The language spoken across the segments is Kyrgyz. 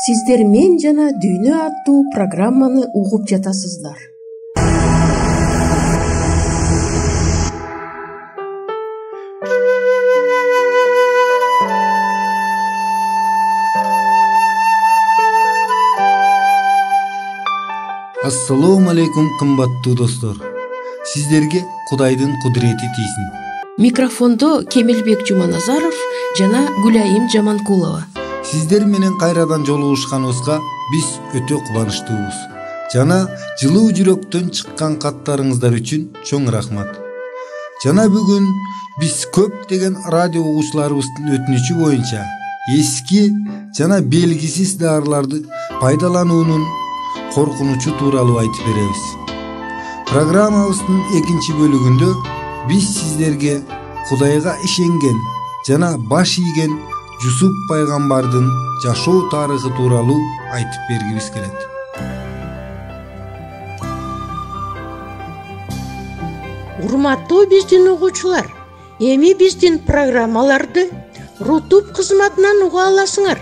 Сиздер «Мен жана дүйнө» аттуу программаны угуп жатасыздар. Ассалому алейкум, кымбаттуу достор. Сиздерге Кудайдын кудурети тийсин. Микрофондо Кемелбек Жуманазаров жана Гүлайым Жаманкулова. Сиздер менен кайрадан жолугушканыбызга биз өтө кубанычтуубуз. Жана жылуу жүрөктөн чыккан каттарыңыздар үчүн чоң рахмат. Жана бүгүн биз көптөгөн радио угуучуларыбыздын өтүнүчү боюнча эски жана белгисиз дарыларды пайдалануунун коркунучу тууралуу айтып беребиз. Программабыздын экинчи бөлүгүндө биз сиздерге Кудайга ишенген жана баш ийген Жусуп пайгамбардын жашоо тарыхы тууралуу айтып бергибиз келет. Урматтуу биздин угуучулар, эми биздин программаларды Рутуб кызматынан уга аласыңар.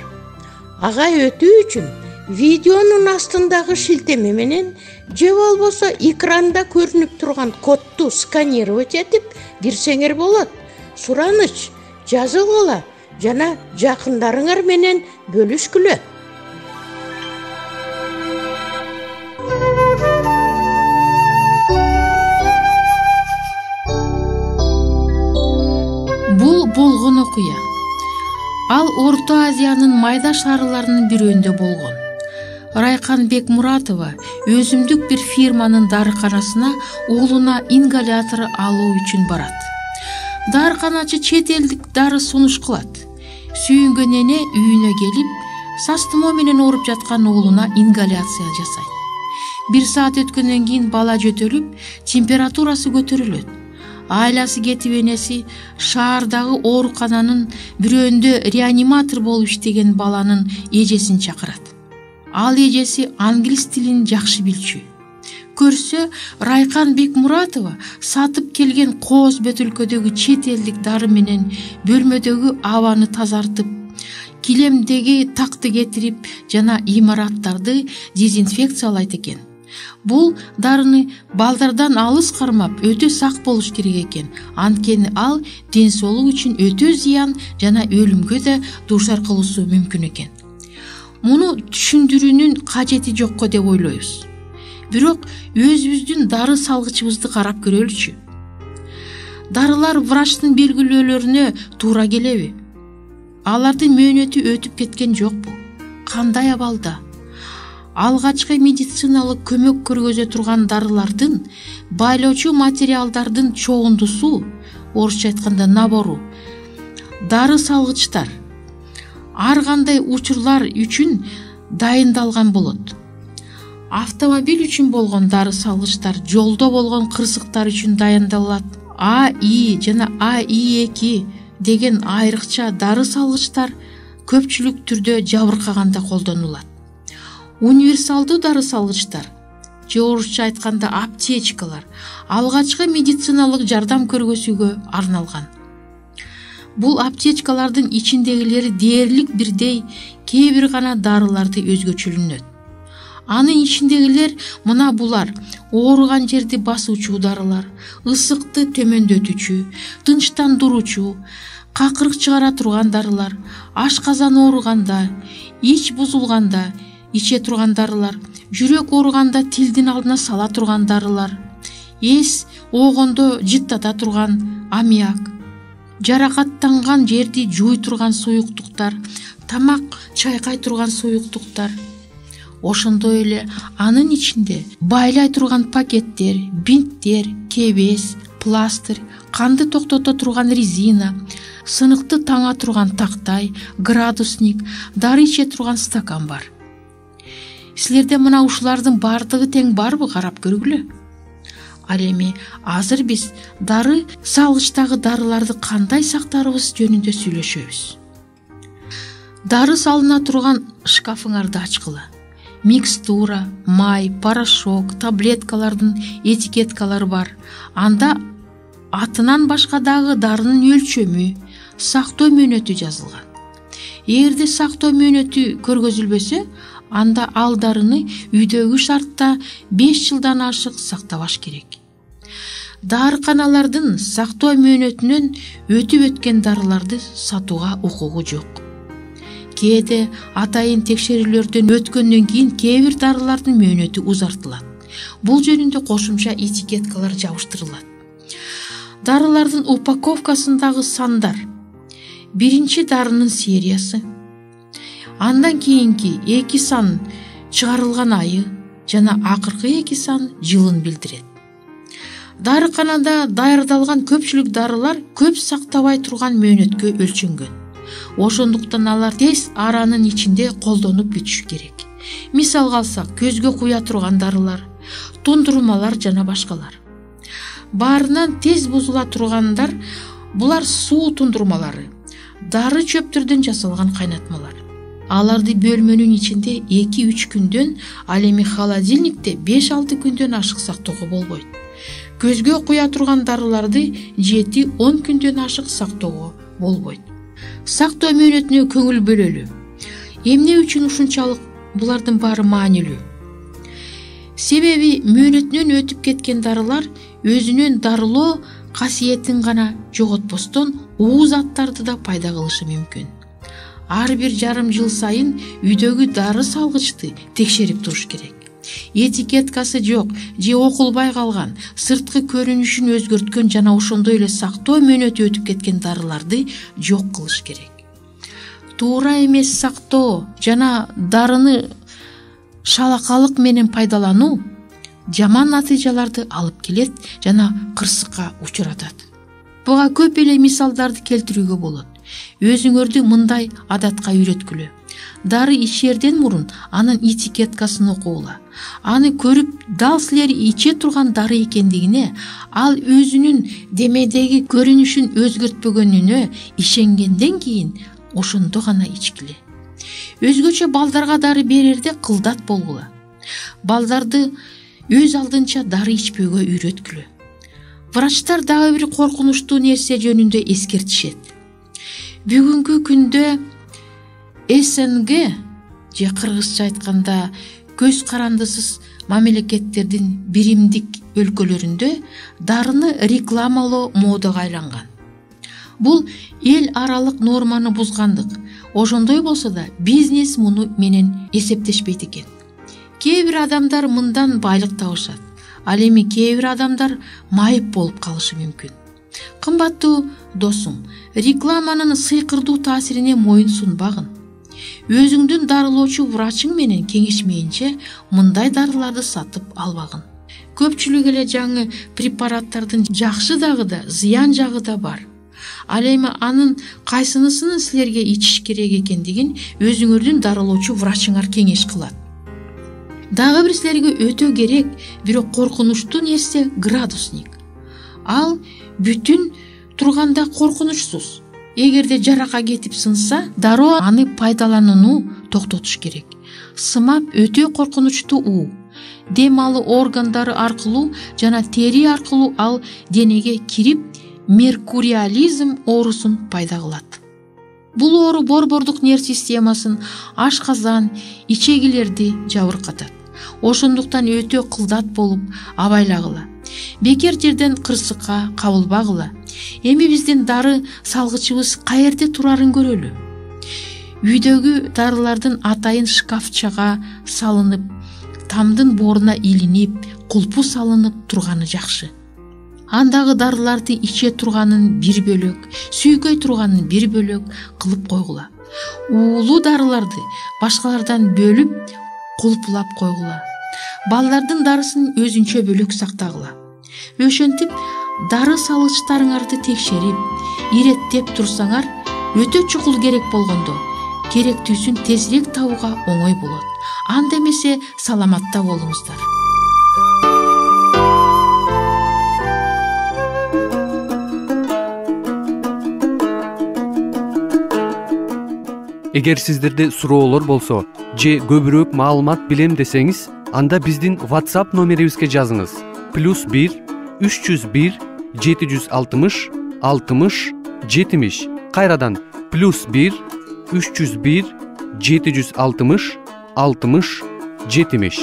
Ага өтүү үчүн видеонун астындагы шилтеме менен же болбосо экранда көрүнүп турган кодду сканировать этип кирсеңер болот. Сураныч жазылгыла жана жакындарыңар менен бөлүшкүлө. Бул болгон окуя. Ал Орто Азиянын майда шаарларынын бирөөндө болгон. Райкан Бекмуратова өзүмдүк бир фирманын дарыканасына уулуна ингалятор алуу үчүн барат. Дарыканачы чет элдик дары сунуш кылат. Сүйүнгөн эне үйүнө келип, састымо менен ооруп жаткан уулуна ингаляция жасайт. 1 саат өткөндөн кийин бала жөтөлүп, температурасы көтөрүлөт. Айласы кетип энеси шаардагы оорукананын бирөөндө реаниматор болуп иштеген баланын эжесин чакырат. Ал эжеси англис тилин жакшы билчү. Көрсө, Райкан Бекмуратова сатып келген кооз бөтөлкөдөгү чет элдик дары менен бөлмөдөгү абаны тазартып, килемдеги такты кетирип жана имараттарды дезинфекциялайт экен. Бул дарыны балдардан алыс кармап өтө сак болуш керек экен. Анткени ал ден соолук үчүн өтө зыян жана өлүмгө да дуушар кылуусу мүмкүн экен. Муну түшүндүрүүнүн кажети жокко деп ойлойбуз. Бирок өзүбүздүн дары салгычыбызды карап көрөлүчү. Дарылар врачтын белгилөөлөрүнө туура келеби? Алардын мөөнөтү өтүп кеткен жокпу? Кандай абалда? Алгачкы медициналык көмөк көргөзө турган дарылардын байлоочу материалдардын чогундусу, орусча айтканда набору, дары салгычтар ар кандай учурлар үчүн дайындалган болот. Автомобиль үчүн болгон дары салгычтар жолдо болгон кырсыктар үчүн дайындалат. АИ жана АИ2 деген айрыкча дары салгычтар көпчүлүк түрдө жабыркаганда колдонулат. Универсалдуу дары салгычтар, же орусча айтканда аптечкалар, алгачкы медициналык жардам көргөзүүгө арналган. Бул аптечкалардын ичиндегилери дээрлик бирдей, кээ бир гана дарыларды өзгөчөлүнөт. Анын ичиндегилер мына булар: ооруган жерди басуучу дарылар, ысыкты төмөндөтүүчү, тынчтандыруучу, какырык чыгара турган дарылар, ашказан ооруганда, ич бузулганда иче турган дарылар, жүрөк ооруганда тилдин алдына сала турган дарылар, эс оогондо жыттата турган аммиак, жаракаттанган жерди жууй турган суюктуктар, тамак чайкай турган суюктуктар. Ошондой эле анын ичинде байлай турган пакеттер, бинттер, кебес, пластырь, канды токтото турган резина, сыныкты таңа турган тактай, градусник, дары иче турган стакан бар. Силерде мына ушулардын бардыгы тең барбы, карап көргүлө. Ал эми азыр биз дары салгычтагы дарыларды кандай сактарыбыз жөнүндө сүйлөшөбүз. Дары салына турган шкафыңарды ачкыла. Микстура, май, порошок, таблеткалардын этикеткалары бар. Анда атынан башка дагы дарынын өлчөмү, сактоо мөөнөтү жазылган. Эгерде сактоо мөөнөтү көргөзүлбөсө, анда ал дарыны үйдөгү шартта 5 жылдан ашык сактабаш керек. Дарыканалардын сактоо мөөнөтүнөн өтүп өткөн дарыларды сатууга укугу жок. Кээде атайын текшерүүлөрдөн өткөндөн кийин кээ бир дарылардын мөөнөтү узартылат. Бул жөнүндө кошумча этикеткалар жабыштырылат. Дарылардын упаковкасындагы сандар: биринчи дарынын сериясы, андан кийинки 2 сан чыгарылган айы жана акыркы 2 сан жылын билдирет. Дарыканада даярдалган көпчүлүк дарылар көп сактабай турган мөөнөткө өлчөнгөн. Ошондуктан алар тез аранын ичинде колдонуп бүтүшү керек. Мисалга алсак, көзгө куя турган дарылар, тундурмалар жана башкалар. Баарынан тез бузула тургандар булар суу тундурмалары, дары чөптөрдөн жасалган кайнатмалар. Аларды бөлмөнүн ичинде 2-3 күндөн, ал эми холодильникте 5-6 күндөн ашык сактоого болбойт. Көзгө куя турган дарыларды 7-10 күндөн ашык сактоого болбойт. Сактоо мөөнөтүнө көңүл бөлөлү. Эмне үчүн ушунчалык булардын баары маанилүү? Себеби мөөнөтүнөн өтүп кеткен дарылар өзүнүн дарылоо касиетин гана жоготпостон уу заттарды да пайда кылышы мүмкүн. Ар бир жарым жыл сайын үйдөгү дары салгычты текшерип туруш керек. Этикеткасы жок же окулбай калган, сырткы көрүнүшүн өзгөрткөн жана ошондой эле сактоо мөөнөтү өтүп кеткен дарыларды жок кылыш керек. Туура эмес сактоо жана дарыны шалакалык менен пайдалануу жаман натыйжаларды алып келет жана кырсыкка учуратат. Буга көп эле мисалдарды келтирүүгө болот. Өзүңөрдү мындай адатка үйрөткүлө. Дары ичерден мурун анын этикеткасын окугула. Аны көрүп, дал силер иче турган дары экендигине, ал өзүнүн демедеги көрүнүшүн өзгөртпөгөнүнө ишенгенден кийин ошондо гана ичкиле. Өзгөчө балдарга дары берерде кылдат болгула. Балдарды өз алдынча дары ичпөөгө үйрөткүлө. Врачтар дагы бир коркунучтуу нерсе жөнүндө эскертишет. Бүгүнкү күндө СНГ же кыргызча айтканда көз карандысыз мамлекеттердин биримдик өлкөлөрүндө дарыны рекламалоо модага айланган. Бул эл аралык норманы бузгандык. Ошондой болсо да бизнес муну менен эсептешпейт экен. Кээ бир адамдар мындан байлык табышат. Ал эми кээ бир адамдар майып болуп калышы мүмкүн. Кымбаттуу досум, рекламанын сыйкырдуу таасирине моюн сунбагын. Өзүңдүн дарылоочу врачың менен кеңешмейинче мындай дарыларды сатып албагын. Көпчүлүк эле жаңы препараттардын жакшы дагы да, зыян жагы да бар. Ал эми анын кайсынысын силерге ичиш керек экендигин өзүңөрдүн дарылоочу врачыңар кеңеш кылат. Дагы бир силерге өтө керек, бирок коркунучтуу нерсе градусник. Ал бүтүн турганда коркунучсуз. Эгерде жарака кетип сынса, дароо аны пайдаланууну токтотуш керек. Сымап өтө коркунучтуу уу. Дем алуу органдары аркылуу жана тери аркылуу ал денеге кирип, меркуриализм оорусун пайда кылат. Бул оору борбордук нерв системасын, ашказан, ичегилерди жабыркатат. Ошондуктан өтө кылдат болуп абайлагыла. Бекер жерден кырсыкка кабылбагыла. Эми биздин дары салгычыбыз каерде турарын көрөлү. Үйдөгү дарылардын атайын шкафчага салынып, тамдын боруна илинип, кулпу салынып турганы жакшы. Андагы дарыларды иче турганын бир бөлөк, сүйкөй турганын бир бөлөк кылып койгула. Уулуу дарыларды башкалардан бөлүп, кулпулап койгула. Балдардын дарысын өзүнчө бөлөк сактагыла. Ошентип, дары салгычтарыңарды текшерип, иреттеп турсаңар, өтө чукул керек болгондо, керектүүсүн тезирээк табууга оңой болот. Анда эмесе саламатта болуңуздар. Эгер сиздерде суроолор болсо же көбүрөөк маалымат билем десеңиз, анда биздин WhatsApp номерибизге жазыңыз. +1 301 760 60 70. Кайрадан +1 301 760 60 70.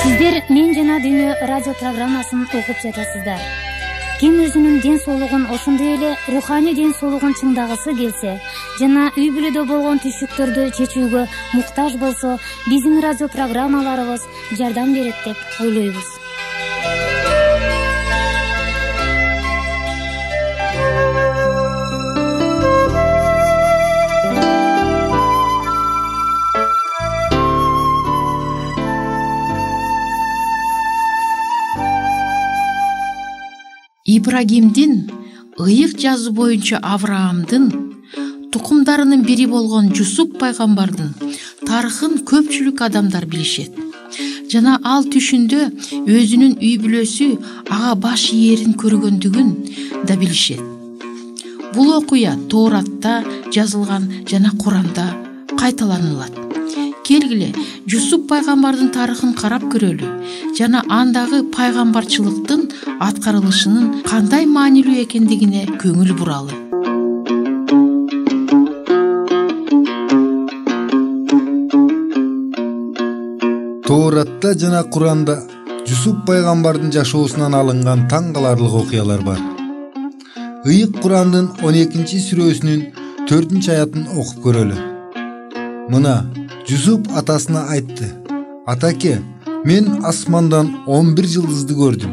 Сиздер Мен жана Дүйнө радио программасын угуп жатасыздар. Ким өзүнүн ден соолугун ошондой эле руханий ден соолугун чыңдагысы келсе жана үй бүлөдө болгон түйшүктөрдү чечүүгө муктаж болсо, биздин радио программаларыбыз жардам берет деп ойлойбуз. Ибрагимдин ыйык жазуу боюнча Авраамдын тукумдарынын бири болгон Жусуп пайгамбардын тарыхын көпчүлүк адамдар билишет. Жана ал түшүндө өзүнүн үй бүлөсү ага баш ийерин көргөндүгүн да билишет. Бул окуя Тооратта жазылган жана Куранда кайталанылат. Келгиле Жусуп пайгамбардын тарыхын карап көрөлү жана андагы пайгамбарчылыктын аткарылышынын кандай маанилүү экендигине көңүл буралы. Тооратта жана Куранда Жусуп пайгамбардын жашоосунан алынган таң каларлык окуялар бар. Ыйык Курандын 12-сүрөсүнүн 4-аятын окуп көрөлү. Мына Жусуп атасына айтты: "Атаке, мен асмандан 11 жылдызды көрдүм,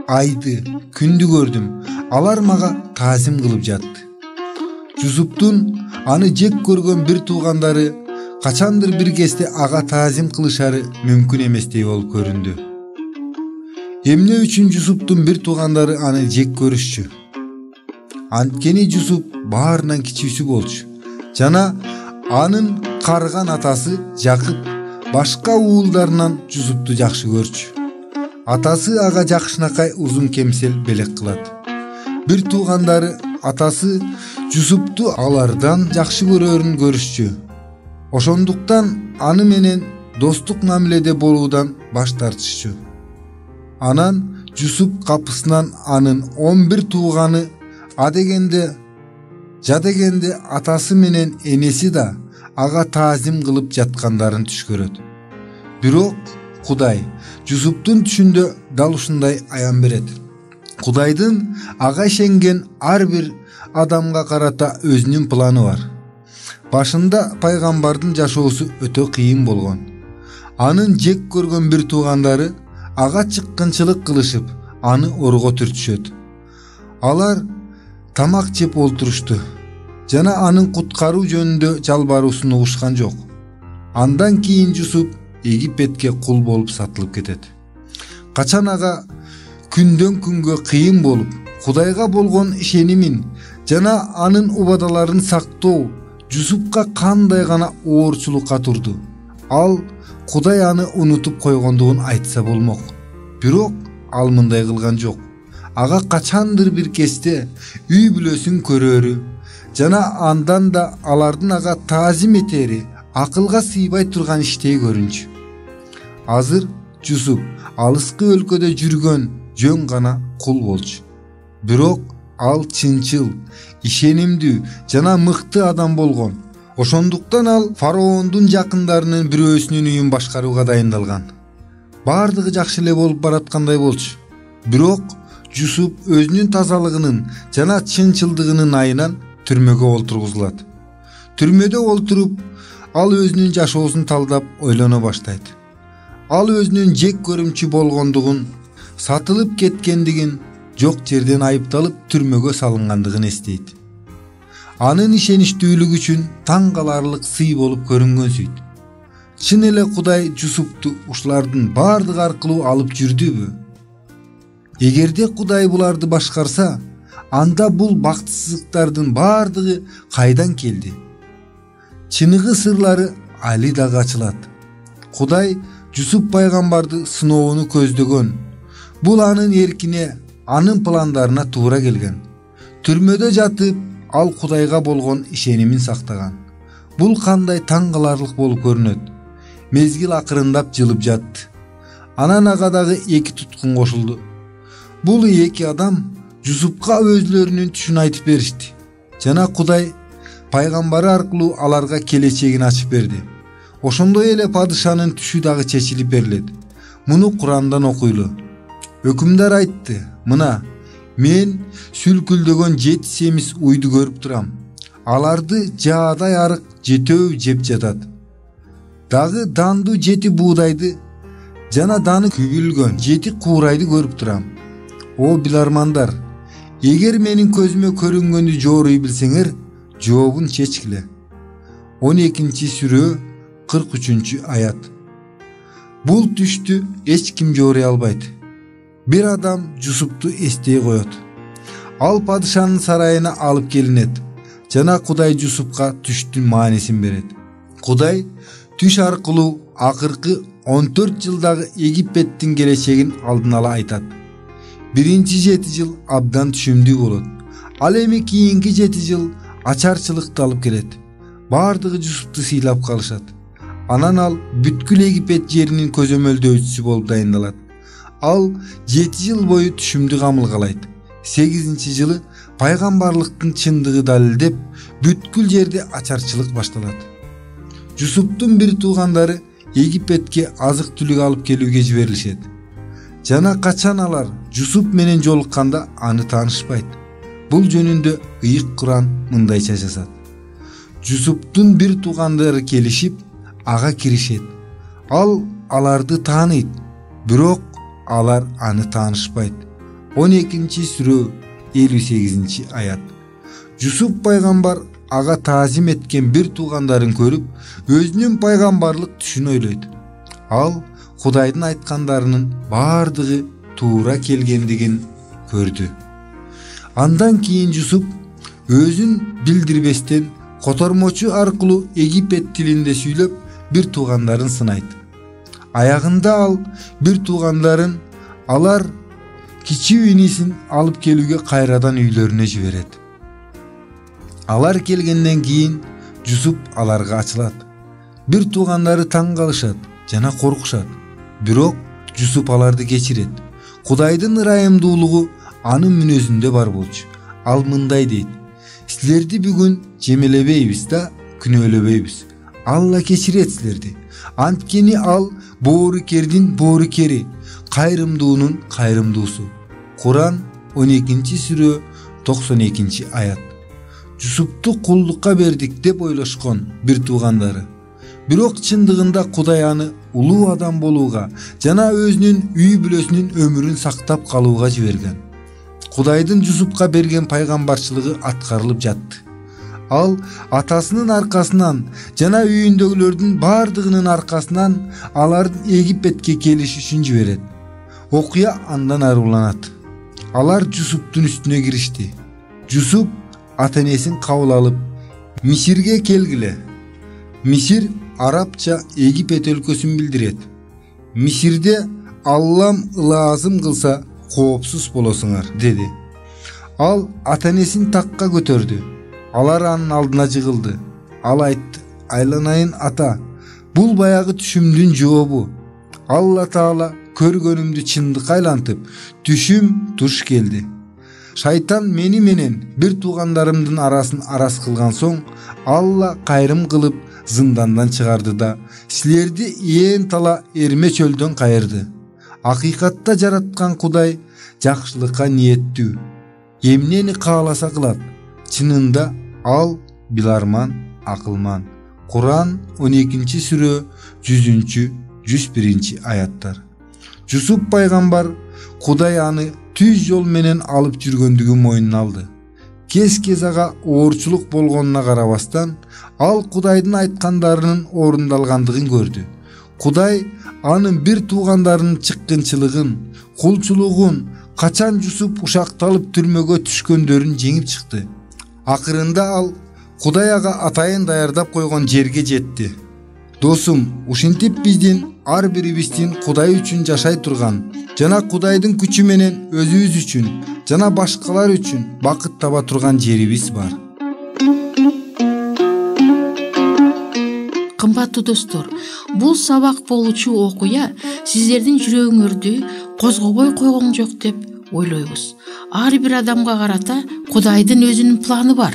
айды, күндү көрдүм. Алар мага таазим кылып жатты." Жусуптун аны жек көргөн бир туугандары качандыр бир кезде ага таазим кылышары мүмкүн эместей болуп көрүндү. Эмне үчүн Жусуптун бир туугандары аны жек көрүшчү? Анткени Жусуп баарынан кичүүсү болчу. Жана анын карган атасы Жакып башка уулдарынан Жусупту жакшы көрчү. Атасы ага жакшынакай узун кемсел белек кылат. Бир туугандары атасы Жусупту алардан жакшы көрөрүн көрүшчү. Ошондуктан аны менен достук мамиледе болуудан баш тартышчу. Анан Жусуп капысынан анын 11 тууганы жадегенде атасы менен энеси да ага таазим кылып жаткандарын түш көрөт. Бирок Кудай Жусуптун түшүндө дал ушундай аян берет. Кудайдын ага ишенген ар бир адамга карата өзүнүн планы бар. Башында пайгамбардын жашоосу өтө кыйын болгон. Анын жек көргөн бир туугандары ага чыккынчылык кылышып, аны орго түртүшөт. Алар тамак жеп олтурушту жана анын куткаруу жөнүндө жалбаруусун угушкан жок. Андан кийин Жусуп Египетке кул болуп сатылып кетет. Качан ага күндөн күнгө кыйын болуп, Кудайга болгон ишенимин жана анын убадаларын сактоо Жусупка кандай гана оорчулукка турду. Ал Кудай аны унутуп койгондугун айтса болмок. Бирок ал мындай кылган жок. Ага качандыр бир кезде үй бүлөсүн көрөрү жана андан да алардын ага таазим этери акылга сыйбай турган иштей көрүнчү. Азыр Жусуп алыскы өлкөдө жүргөн жөн гана кул болчу. Бирок ал чынчыл, ишенимдүү жана мыкты адам болгон. Ошондуктан ал фараондун жакындарынын бирөөсүнүн үйүн башкарууга дайындалган. Бардыгы жакшы эле болуп бараткандай болчу. Бирок Жусуп өзүнүн тазалыгынын жана чынчылдыгынын айынан түрмөгө олтургузулат. Түрмөдө олтуруп, ал өзүнүн жашоосун талдап ойлоно баштайт. Ал өзүнүн жек көрүмчү болгондугун, сатылып кеткендигин, жок жерден айыпталып түрмөгө салынгандыгын эстейт. Анын ишеничтүүлүгү үчүн таң каларлык сый болуп көрүнгөнсүйт. Чын эле Кудай Жусупту ушулардын бардыгы аркылуу алып жүрдүбү? Эгерде Кудай буларды башкарса, анда бул бактысыздыктардын бардыгы кайдан келди? Чыныгы сырлары али дагы ачылат. Кудай Жусуп пайгамбарды сыноону көздөгөн. Бул анын эркине, анын пландарына туура келген. Түрмөдө жатып, ал Кудайга болгон ишенимин сактаган. Бул кандай таң каларлык болуп көрүнөт. Мезгил акырындап жылып жатты. Анан ага дагы 2 туткун кошулду. Бул эки адам Жусупка өзлөрүнүн түшүн айтып беришти. Жана Кудай пайгамбары аркылуу аларга келечегин ачып берди. Ошондой эле падышанын түшү дагы чечилип берилет. Муну Курандан окуйлу. Өкүмдар айтты: "Мына, мен сүлкүлдөгөн 7 семиз уйду көрүп турам. Аларды жаадай арык 7 жеп жатат. Дагы дандуу 7 буудайды жана даны күбүлгөн 7 куурайды көрүп турам. О билармандар, эгер менин көзүмө көрүнгөндү жооруй билсеңер, жообун чечкиле." 12-сүрө 43-аят. Бул түштү эч ким жооруй албайт. Бир адам Жусупту эстей коет. Ал падышанын сарайына алып келинет. Жана Кудай Жусупка түштүн маанисин берет. Кудай түш аркылуу акыркы 14 жылдагы Египеттин келечегин алдын ала айтат. Биринчи 7 жыл абдан түшүмдүү болот. Ал эми кийинки 7 жыл ачарчылыкты алып келет. Бардыгы Жусупту сыйлап калышат. Анан ал бүткүл Египет жеринин көзөмөлдөөчүсү болуп дайындалат. Ал 7 жыл бою түшүмдү камылгалайт. 8-чи жылы пайгамбарлыктын чындыгы далилдеп, бүткүл жерде ачарчылык башталат. Жусуптун бир туугандары Египетке азык түлүк алып келүүгө жиберилишет. Жана качан алар Жусуп менен жолукканда аны таанышпайт. Бул жөнүндө ыйык Куран мындайча жазат. Жусуптун бир туугандары келишип, ага киришет. Ал аларды тааныйт, бирок алар аны таанышпайт. 12-сүрө 58-аят. Жусуп пайгамбар ага таазим эткен бир туугандарын көрүп, өзүнүн пайгамбарлык түшүн ойлойт. Ал Кудайдын айткандарынын бардыгы туура келгендигин көрдү. Андан кийин Жусуп өзүн билдирбестен котормочу аркылуу Египет тилинде сүйлөп, бир туугандарын сынайт. Аягында ал бир туугандарын алар кичүү инисин алып келүүгө кайрадан үйлөрүнө жиберет. Алар келгенден кийин Жусуп аларга ачылат. Бир туугандары таң калышат жана коркушат. Бирок Жусуп аларды кечирет. Кудайдын ырайымдуулугу анын мүнөзүндө бар болчу. Ал мындай дейт: "Силерди бүгүн жемелебейбиз да, күнөөлөбөйбүз. Алла кечирет силерди. Анткени ал боорукердин боорукери, кайрымдуунун кайрымдуусу." Куран 12-сүрө 92-аят. Жусупту кулдукка бердик деп ойлошкон бир туугандары. Бирок чындыгында Кудай аны улуу адам болууга жана өзүнүн үй бүлөсүнүн өмүрүн сактап калууга жиберген. Кудайдын Жусупка берген пайгамбарчылыгы аткарылып жатты. Ал атасынын аркасынан жана үйүндөгүлөрдүн бардыгынын аркасынан алардын Египетке келиш үчүн жиберет. Окуя андан ары уланат. Алар Жусуптун үстүнө киришти. Жусуп ата-энесин кабыл алып, Мисирге келгиле. Мисир арабча Египет өлкөсүн билдирет. Мисирде Аллам ылаазым кылса коопсуз болосуңар, деди. Ал ата-энесин такка көтөрдү. Алар анын алдына жыгылды. Ал айтты: "Айланайын ата, бул баягы түшүмдүн жообу. Алла Таала көргөнүмдү чындыкка айлантып, түшүм туш келди. Шайтан мени менен бир туугандарымдын арасын арас кылган соң, Алла кайрым кылып зындандан чыгарды да силерди ээн тала эрме чөлдөн кайырды. Акыйкатта жараткан Кудай жакшылыкка ниеттүү. Эмнени кааласа кылат. Чынында ал биларман, акылман." Куран 12-сүрө 100-101-аяттар. Жусуп пайгамбар Кудай аны түз жол менен алып жүргөндүгүн мойнуна алды. Кез ага оорчулук болгонуна карабастан, ал Кудайдын айткандарынын орундалгандыгын көрдү. Кудай анын бир туугандарынын чыккынчылыгын, кулчулугун, качан Жусуп ушакталып түрмөгө түшкөндөрүн жеңип чыкты. Акырында ал Кудай ага атайын даярдап койгон жерге жетти. Досум, ушинтип биздин ар бирибиздин Кудай үчүн жашай турган жана Кудайдын күчү менен өзүбүз үчүн жана башкалар үчүн бакыт таба турган жерибиз бар. Кымбаттуу достор, бул сабак болуучу окуя сиздердин жүрөгүңөрдү козгобой койгон жок деп ойлойбуз. Ар бир адамга карата Кудайдын өзүнүн планы бар.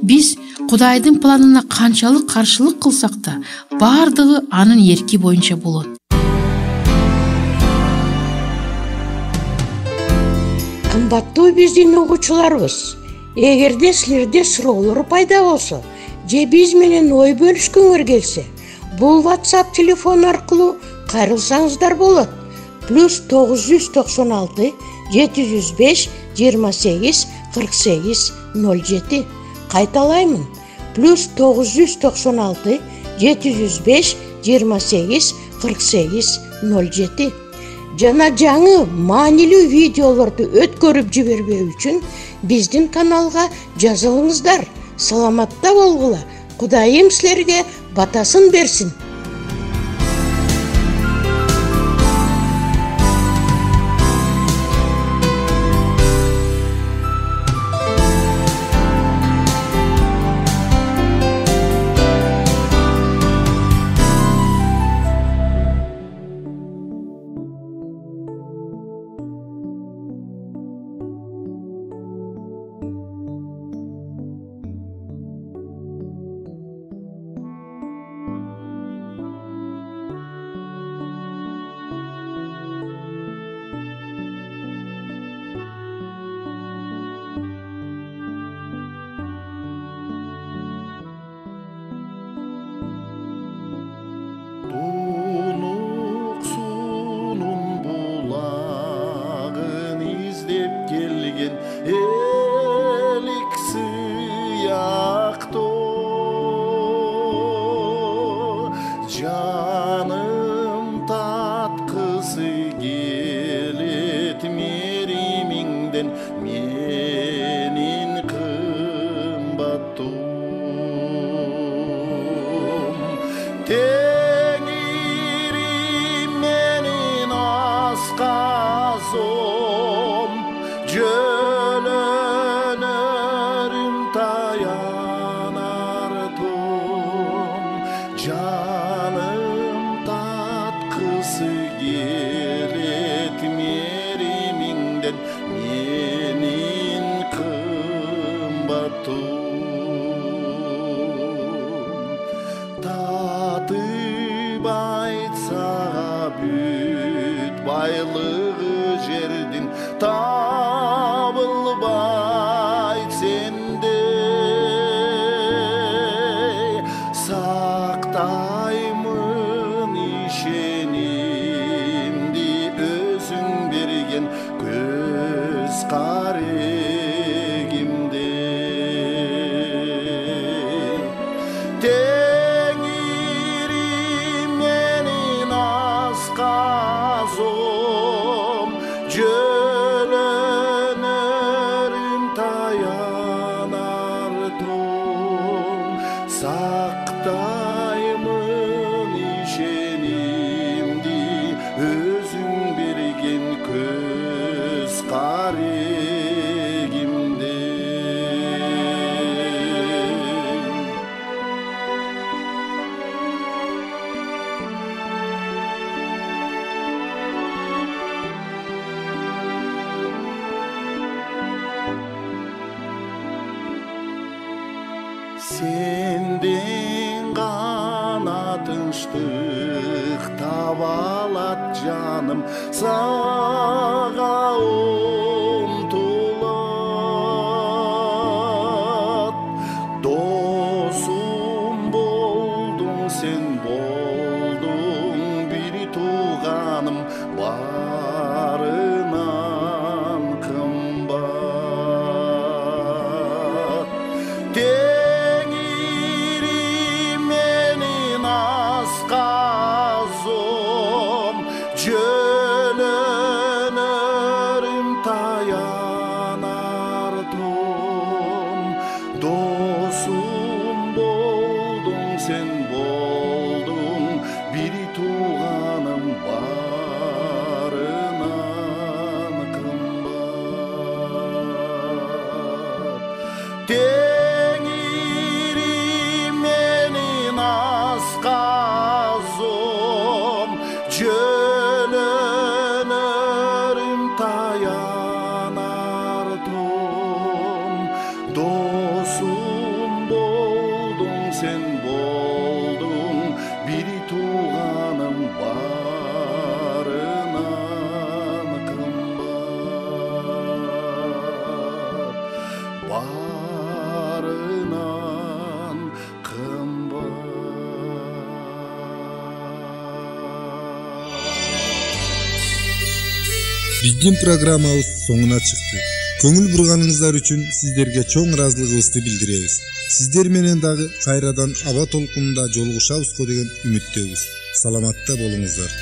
Биз Кудайдын планына канчалык каршылык кылсак да, бардыгы анын эрки боюнча болот. Кымбаттуу биздин угуучуларыбыз, эгерде силерде суроолор пайда болсо же биз менен ой бөлүшкүңөр келсе, бул WhatsApp телефон аркылуу кайрылсаңыздар болот. +996 705 28 48 07. Кайталаймын. +996 705 28 48 07. Жана жаңы маанилүү видеолорду өткөрүп жибербөө үчүн биздин каналга жазылыңыздар. Саламатта болгула. Кудайым силерге батасын берсин. Senden gana tınçtık tavalat canım sağa umtulat. Dostum boldun sen boldun bir tuğanım barınan kımbat. Jölönörüm tayanardım. Dostum boldun sen boldun Биздин программабыз соңуна чыкты. Көңүл бурганыңыздар үчүн сиздерге чоң ыраазылыгыбызды билдиребиз. Сиздер менен дагы кайрадан аба толкунунда жолугушабызго деген үмүттөбүз. Саламатта болуңуздар.